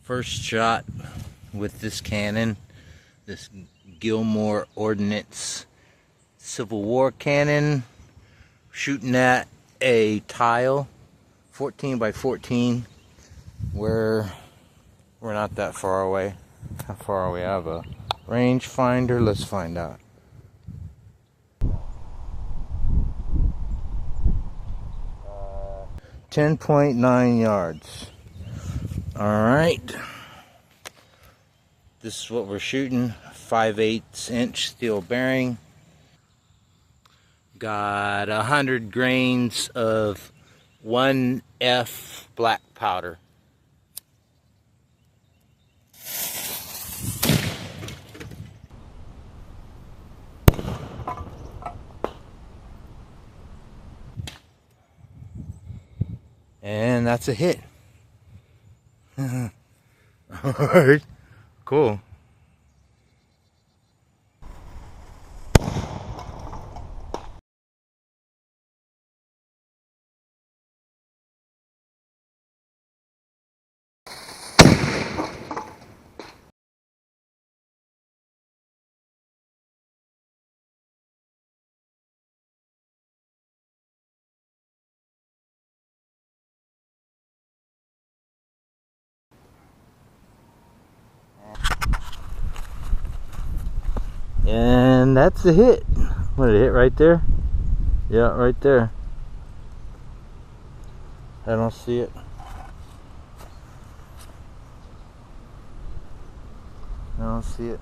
First shot with this cannon, this Gilmore Ordnance Civil War cannon, shooting at a tile, 14 by 14, where we're not that far away. How far are we? I have a range finder. Let's find out. 10.9 yards. Alright. This is what we're shooting. 5/8 inch steel bearing. Got 100 grains of 1F black powder. And that's a hit. Alright, cool. And that's a hit. What, did it hit right there? Yeah, right there. I don't see it. I don't see it.